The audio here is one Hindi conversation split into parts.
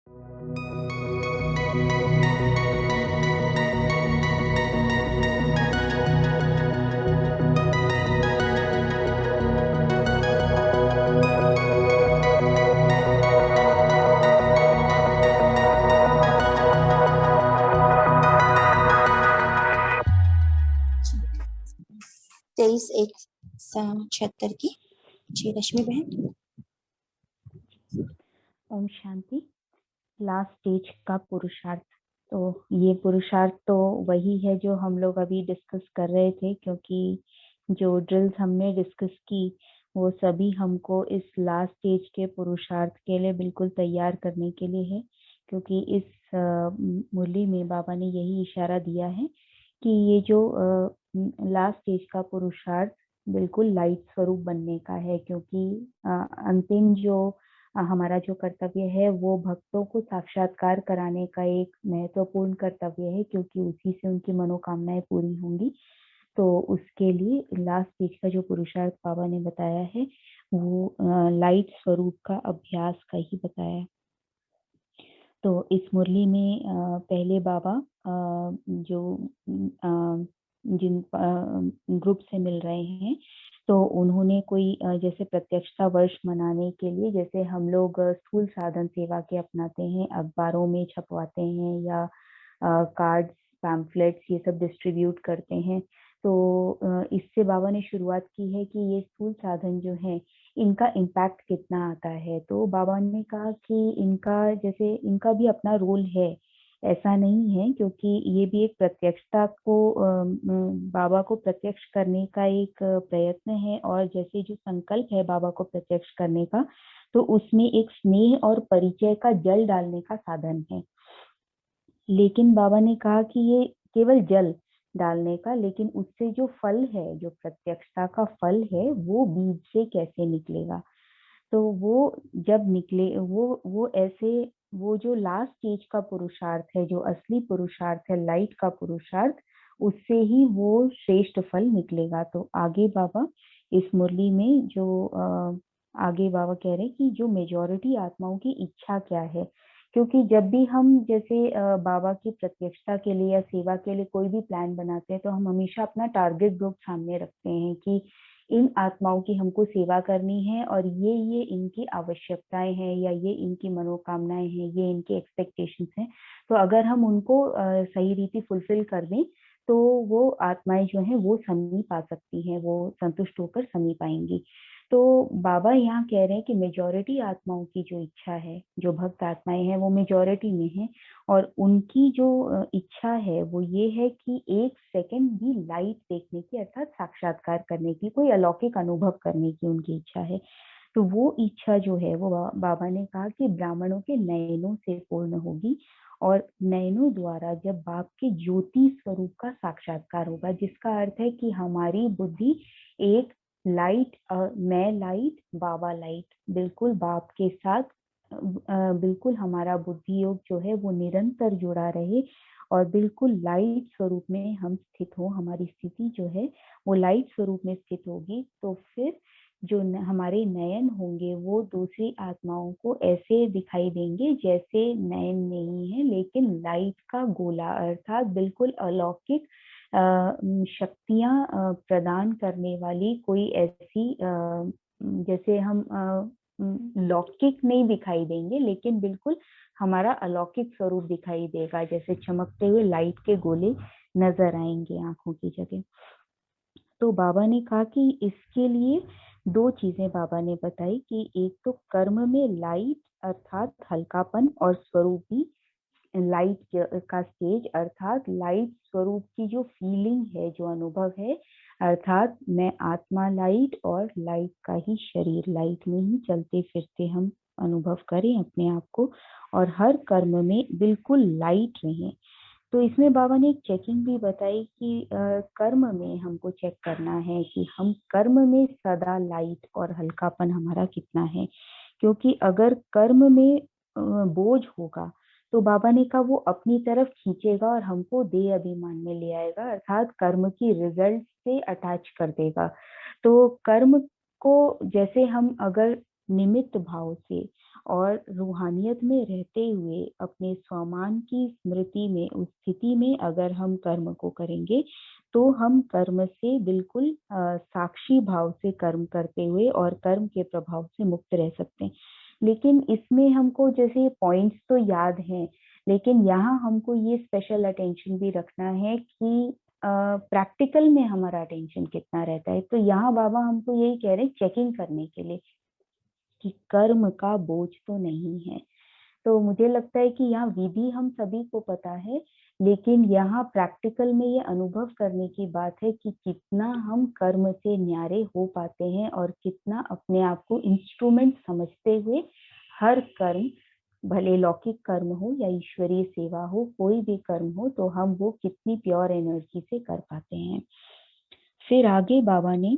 23 एक 76 की जी रश्मि बहन। ओम शांति। लास्ट स्टेज का पुरुषार्थ। तो ये पुरुषार्थ तो वही है जो हम लोग अभी डिस्कस कर रहे थे, क्योंकि जो ड्रिल्स हमने डिस्कस की वो सभी हमको इस लास्ट स्टेज के पुरुषार्थ के लिए बिल्कुल तैयार करने के लिए है। क्योंकि इस मुरली में बाबा ने यही इशारा दिया है कि ये जो लास्ट स्टेज का पुरुषार्थ बिल्कुल लाइट स्वरूप बनने का है, क्योंकि अंतिम जो हमारा जो कर्तव्य है वो भक्तों को साक्षात्कार कराने का एक महत्वपूर्ण कर्तव्य है, क्योंकि उसी से उनकी मनोकामनाएं पूरी होंगी। तो उसके लिए लास्ट स्टेज का जो पुरुषार्थ बाबा ने बताया है वो लाइट स्वरूप का अभ्यास का ही बताया है। तो इस मुरली में पहले बाबा जो जिन ग्रुप से मिल रहे हैं, तो उन्होंने कोई जैसे प्रत्यक्षता वर्ष मनाने के लिए, जैसे हम लोग स्थूल साधन सेवा के अपनाते हैं, अखबारों में छपवाते हैं या कार्ड्स पैम्फलेट्स ये सब डिस्ट्रीब्यूट करते हैं। तो इससे बाबा ने शुरुआत की है कि ये स्थूल साधन जो है इनका इम्पैक्ट कितना आता है। तो बाबा ने कहा कि इनका भी अपना रोल है, ऐसा नहीं है, क्योंकि ये भी एक प्रत्यक्षता को बाबा को प्रत्यक्ष करने का एक प्रयत्न है। और जैसे जो संकल्प है बाबा को प्रत्यक्ष करने का, तो उसमें एक स्नेह और परिचय का जल डालने का साधन है। लेकिन बाबा ने कहा कि ये केवल जल डालने का, लेकिन उससे जो फल है, जो प्रत्यक्षता का फल है, वो बीज से कैसे निकलेगा। तो वो जब निकले वो ऐसे, वो जो लास्ट स्टेज का पुरुषार्थ है, जो असली पुरुषार्थ है, लाइट का पुरुषार्थ, उससे ही वो श्रेष्ठ फल निकलेगा। तो आगे बाबा इस मुरली में जो आगे बाबा कह रहे हैं कि जो मेजॉरिटी आत्माओं की इच्छा क्या है। क्योंकि जब भी हम जैसे बाबा की प्रत्यक्षता के लिए या सेवा के लिए कोई भी प्लान बनाते हैं, तो हम हमेशा अपना टारगेट ग्रुप सामने रखते हैं कि इन आत्माओं की हमको सेवा करनी है और ये इनकी आवश्यकताएं हैं या ये इनकी मनोकामनाएं हैं, ये इनके एक्सपेक्टेशंस हैं। तो अगर हम उनको सही रीति फुलफिल कर दें, तो वो आत्माएं जो हैं वो समीप आ सकती हैं, वो संतुष्ट होकर समीप आएंगी। तो बाबा यहाँ कह रहे हैं कि मेजॉरिटी आत्माओं की जो इच्छा है, जो भक्त आत्माएं हैं वो मेजॉरिटी में है, और उनकी जो इच्छा है वो ये है कि एक सेकंड भी लाइट देखने की, अर्थात साक्षात्कार करने की, कोई अलौकिक अनुभव करने की उनकी इच्छा है। तो वो इच्छा जो है वो बाबा ने कहा कि ब्राह्मणों के नयनों से पूर्ण होगी, और नयनों द्वारा जब बाप के ज्योति स्वरूप का साक्षात्कार होगा, जिसका अर्थ है कि हमारी बुद्धि एक लाइट, मैं लाइट, बाबा लाइट, बिल्कुल बाप के साथ बिल्कुल हमारा बुद्धि योग जो है वो निरंतर जुड़ा रहे, और बिल्कुल लाइट स्वरूप में हम स्थित हो, हमारी स्थिति जो है वो लाइट स्वरूप में स्थित होगी। तो फिर जो हमारे नयन होंगे वो दूसरी आत्माओं को ऐसे दिखाई देंगे जैसे नयन नहीं है, लेकिन लाइट का गोला, अर्थात बिल्कुल अलौकिक शक्तियां प्रदान करने वाली कोई ऐसी, जैसे हम लौकिक नहीं दिखाई देंगे, लेकिन बिल्कुल हमारा अलौकिक स्वरूप दिखाई देगा, जैसे चमकते हुए लाइट के गोले नजर आएंगे आंखों की जगह। तो बाबा ने कहा कि इसके लिए दो चीजें बाबा ने बताई कि एक तो कर्म में लाइट अर्थात हल्कापन, और स्वरूप भी लाइट का स्टेज, अर्थात लाइट स्वरूप की जो फीलिंग है, जो अनुभव है, अर्थात मैं आत्मा लाइट और लाइट का ही शरीर, लाइट में ही चलते फिरते हम अनुभव करें अपने आप को, और हर कर्म में बिल्कुल लाइट रहें। तो इसमें बाबा ने एक चेकिंग भी बताई कि कर्म में हमको चेक करना है कि हम कर्म में सदा लाइट और हल्कापन हमारा कितना है। क्योंकि अगर कर्म में बोझ होगा, तो बाबा ने कहा वो अपनी तरफ खींचेगा और हमको देह अभिमान में ले आएगा, अर्थात कर्म की रिजल्ट से अटैच कर देगा। तो कर्म को जैसे हम अगर निमित्त भाव से और रूहानियत में रहते हुए अपने स्वमान की स्मृति में, उस स्थिति में अगर हम कर्म को करेंगे तो हम कर्म से बिल्कुल साक्षी भाव से कर्म करते हुए और कर्म के प्रभाव से मुक्त रह सकते हैं। लेकिन इसमें हमको जैसे पॉइंट्स तो याद हैं, लेकिन यहाँ हमको ये स्पेशल अटेंशन भी रखना है कि प्रैक्टिकल में हमारा अटेंशन कितना रहता है। तो यहाँ बाबा हमको यही कह रहे हैं चेकिंग करने के लिए कि कर्म का बोझ तो नहीं है। तो मुझे लगता है कि यहाँ विधि हम सभी को पता है, लेकिन यहाँ प्रैक्टिकल में ये अनुभव करने की बात है कि कितना हम कर्म से न्यारे हो पाते हैं और कितना अपने आप को इंस्ट्रूमेंट समझते हुए हर कर्म, भले लौकिक कर्म हो या ईश्वरीय सेवा हो, कोई भी कर्म हो, तो हम वो कितनी प्योर एनर्जी से कर पाते हैं। फिर आगे बाबा ने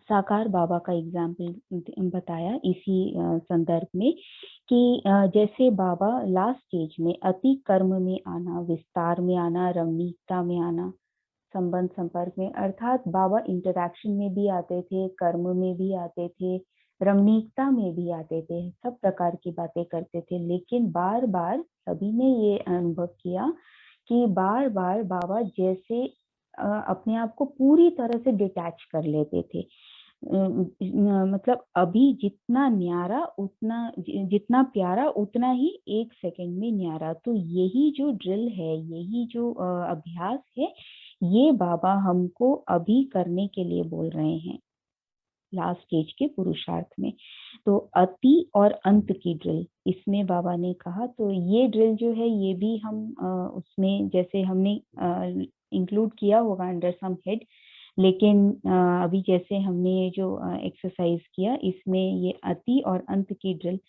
साकार बाबा का एग्जाम्पल बताया इसी संदर्भ में कि जैसे बाबा लास्ट स्टेज में अति कर्म में आना, विस्तार में आना, रमणीकता में आना, संबंध संपर्क में, अर्थात बाबा इंटरैक्शन में भी आते थे, कर्म में भी आते थे, रमणीकता में भी आते थे, सब प्रकार की बातें करते थे। लेकिन बार बार सभी ने ये अनुभव किया कि बार बार बाबा जैसे अपने आप को पूरी तरह से डिटैच कर लेते थे। मतलब अभी जितना न्यारा उतना, जितना प्यारा उतना ही एक सेकंड में न्यारा। तो यही जो ड्रिल है, यही जो अभ्यास है, ये बाबा हमको अभी करने के लिए बोल रहे हैं लास्ट स्टेज के पुरुषार्थ में। तो अति और अंत की ड्रिल इसमें बाबा ने कहा। तो ये ड्रिल जो है ये भी हम उसमें जैसे हमने इंक्लूड किया होगा अंडर सम हेड, लेकिन अभी जैसे हमने जो एक्सरसाइज किया इसमें ये अति और अंत की ड्रिल,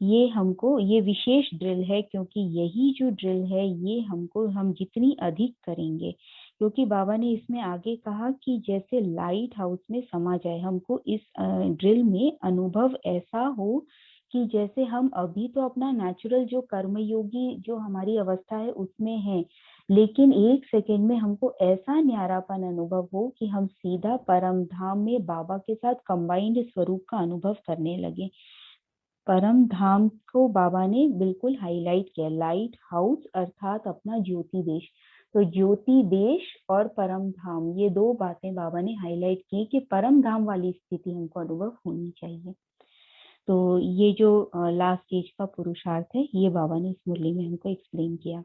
ये हमको, ये विशेष ड्रिल है क्योंकि यही जो ड्रिल है ये हमको, हम जितनी अधिक करेंगे, क्योंकि बाबा ने इसमें आगे कहा कि जैसे लाइट हाउस में समा जाए, हमको इस ड्रिल में अनुभव ऐसा हो कि जैसे हम अभी तो अपना नेचुरल जो कर्मयोगी जो हमारी अवस्था है उसमें है, लेकिन एक सेकेंड में हमको ऐसा न्यारापन अनुभव हो कि हम सीधा परम धाम में बाबा के साथ कंबाइंड स्वरूप का अनुभव करने लगे। परम धाम को बाबा ने बिल्कुल हाईलाइट किया, लाइट हाउस अर्थात अपना ज्योति देश। तो ज्योति देश और परम धाम, ये दो बातें बाबा ने हाईलाइट की कि परम धाम वाली स्थिति हमको अनुभव होनी चाहिए। तो ये जो लास्ट स्टेज का पुरुषार्थ है ये बाबा ने इस मुरली में हमको एक्सप्लेन किया।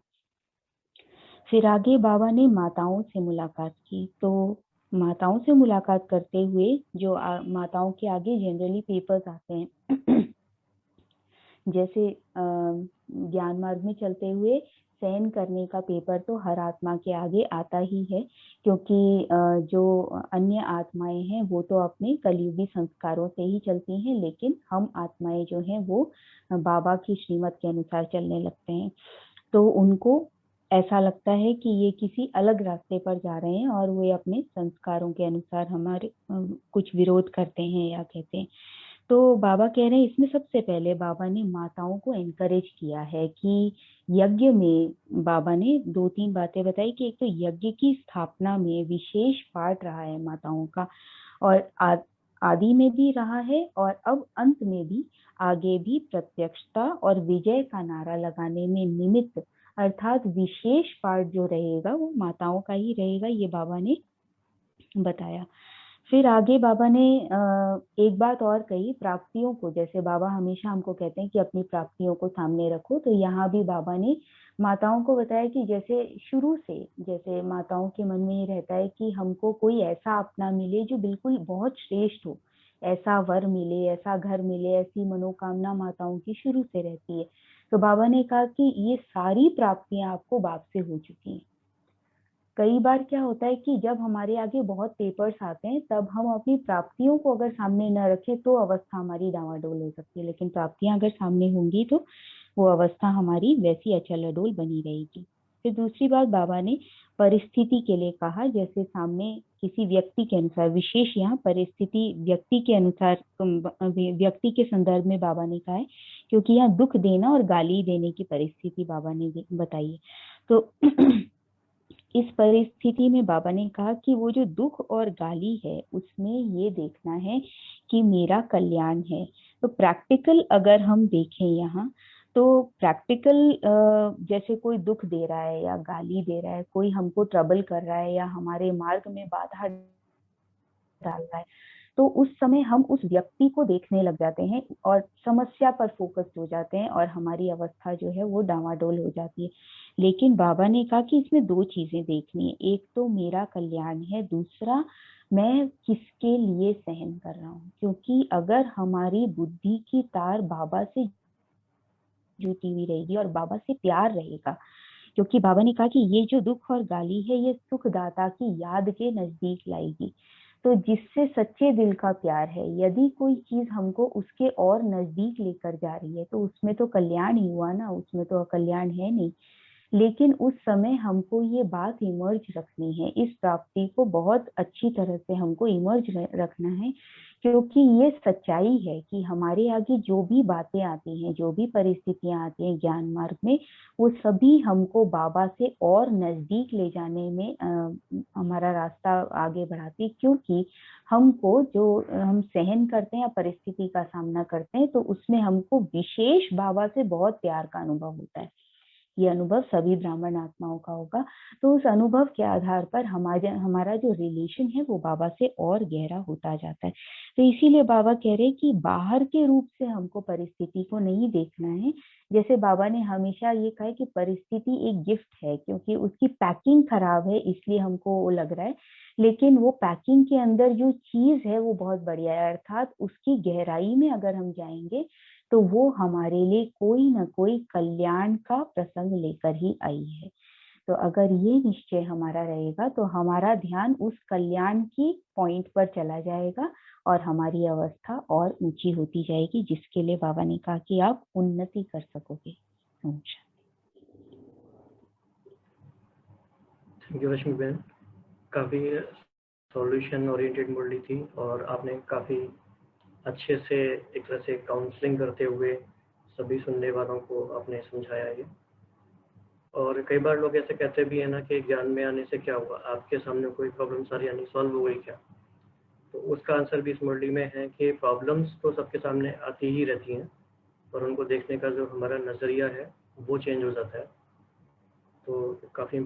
फिर आगे बाबा ने माताओं से मुलाकात की। तो माताओं से मुलाकात करते हुए जो माताओं के आगे जनरली पेपर्स आते हैं जैसे ज्ञान मार्ग में चलते हुए सहन करने का पेपर तो हर आत्मा के आगे आता ही है, क्योंकि जो अन्य आत्माएं हैं वो तो अपने कलयुगी संस्कारों से ही चलती हैं, लेकिन हम आत्माएं जो हैं वो बाबा की श्रीमत के अनुसार चलने लगते हैं। तो उनको ऐसा लगता है कि ये किसी अलग रास्ते पर जा रहे हैं और वे अपने संस्कारों के अनुसार हमारे कुछ विरोध करते हैं या कहते हैं। तो बाबा कह रहे हैं इसमें सबसे पहले बाबा ने माताओं को एनकरेज किया है कि यज्ञ में, बाबा ने 2-3 बातें बताई कि एक तो यज्ञ की स्थापना में विशेष पार्ट रहा है माताओं का, और आदि में भी रहा है और अब अंत में भी, आगे भी प्रत्यक्षता और विजय का नारा लगाने में निमित्त अर्थात विशेष पार्ट जो रहेगा वो माताओं का ही रहेगा, ये बाबा ने बताया। फिर आगे बाबा ने एक बात और कही, प्राप्तियों को, जैसे बाबा हमेशा हमको कहते हैं कि अपनी प्राप्तियों को सामने रखो, तो यहाँ भी बाबा ने माताओं को बताया कि जैसे शुरू से जैसे माताओं के मन में ये रहता है कि हमको कोई ऐसा अपना मिले जो बिल्कुल बहुत श्रेष्ठ हो, ऐसा वर मिले, ऐसा घर मिले, ऐसी मनोकामना माताओं की शुरू से रहती है। तो बाबा ने कहा कि ये सारी प्राप्तियां आपको बाप से हो चुकी हैं। कई बार क्या होता है कि जब हमारे आगे बहुत पेपर्स आते हैं तब हम अपनी प्राप्तियों को अगर सामने न रखें तो अवस्था हमारी डावाडोल हो सकती है, लेकिन प्राप्तियां अगर सामने होंगी तो वो अवस्था हमारी वैसी अचल अडोल बनी रहेगी। फिर दूसरी बात बाबा ने परिस्थिति के लिए कहा, जैसे सामने किसी व्यक्ति के अनुसार, विशेष यहाँ परिस्थिति व्यक्ति के अनुसार, व्यक्ति के संदर्भ में बाबा ने कहा है, क्योंकि यहाँ दुख देना और गाली देने की परिस्थिति बाबा ने बताई है। तो इस परिस्थिति में बाबा ने कहा कि वो जो दुख और गाली है उसमें ये देखना है कि मेरा कल्याण है। तो प्रैक्टिकल अगर हम देखें यहाँ, तो प्रैक्टिकल जैसे कोई दुख दे रहा है या गाली दे रहा है, कोई हमको ट्रबल कर रहा है या हमारे मार्ग में बाधा डाल रहा है, तो उस समय हम उस व्यक्ति को देखने लग जाते हैं और समस्या पर फोकस्ड हो जाते हैं और हमारी अवस्था जो है वो डामाडोल हो जाती है। लेकिन बाबा ने कहा कि इसमें दो चीजें देखनी है, एक तो मेरा कल्याण है, दूसरा मैं किसके लिए सहन कर रहा हूँ। क्योंकि अगर हमारी बुद्धि की तार बाबा से जुटी हुई रहेगी और बाबा से प्यार रहेगा, क्योंकि बाबा ने कहा कि ये जो दुख और गाली है ये सुखदाता की याद के नजदीक लाएगी। तो जिससे सच्चे दिल का प्यार है, यदि कोई चीज हमको उसके और नजदीक लेकर जा रही है तो उसमें तो कल्याण ही हुआ ना, उसमें तो अकल्याण है नहीं। लेकिन उस समय हमको ये बात इमर्ज रखनी है, इस प्राप्ति को बहुत अच्छी तरह से हमको इमर्ज रखना है, क्योंकि ये सच्चाई है कि हमारे आगे जो भी बातें आती हैं, जो भी परिस्थितियां आती हैं ज्ञान मार्ग में, वो सभी हमको बाबा से और नजदीक ले जाने में हमारा रास्ता आगे बढ़ाती। क्योंकि हमको जो हम सहन करते हैं या परिस्थिति का सामना करते हैं, तो उसमें हमको विशेष बाबा से बहुत प्यार का अनुभव होता है। ये अनुभव सभी ब्राह्मण आत्माओं का होगा। तो उस अनुभव के आधार पर हमारा जो रिलेशन है वो बाबा से और गहरा होता जाता है। तो इसीलिए बाबा कह रहे हैं कि बाहर के रूप से हमको परिस्थिति को नहीं देखना है। जैसे बाबा ने हमेशा ये कहा है कि परिस्थिति एक गिफ्ट है, क्योंकि उसकी पैकिंग खराब है इसलिए हमको वो लग रहा है, लेकिन वो पैकिंग के अंदर जो चीज है वो बहुत बढ़िया है। अर्थात उसकी गहराई में अगर हम जाएंगे तो वो हमारे लिए कोई ना कोई कल्याण का प्रसंग लेकर ही आई है। तो अगर ये निश्चय हमारा रहेगा तो हमारा ध्यान उस कल्याण की पॉइंट पर चला जाएगा और हमारी अवस्था और ऊंची होती जाएगी, जिसके लिए बाबा ने कहा कि आप उन्नति कर सकोगे। थैंक यू रश्मि बहन, काफ़ी सॉल्यूशन ओरिएंटेड मुरली थी और आपने काफ़ी अच्छे से एक तरह से काउंसलिंग करते हुए सभी सुनने वालों को आपने समझाया ये। और कई बार लोग ऐसे कहते भी हैं ना कि ज्ञान में आने से क्या हुआ, आपके सामने कोई प्रॉब्लम सारी यानी सॉल्व हो गई क्या? तो उसका आंसर भी इस मुरली में है कि प्रॉब्लम्स तो सबके सामने आती ही रहती हैं, पर उनको देखने का जो हमारा नज़रिया है वो चेंज हो जाता है। तो काफ़ी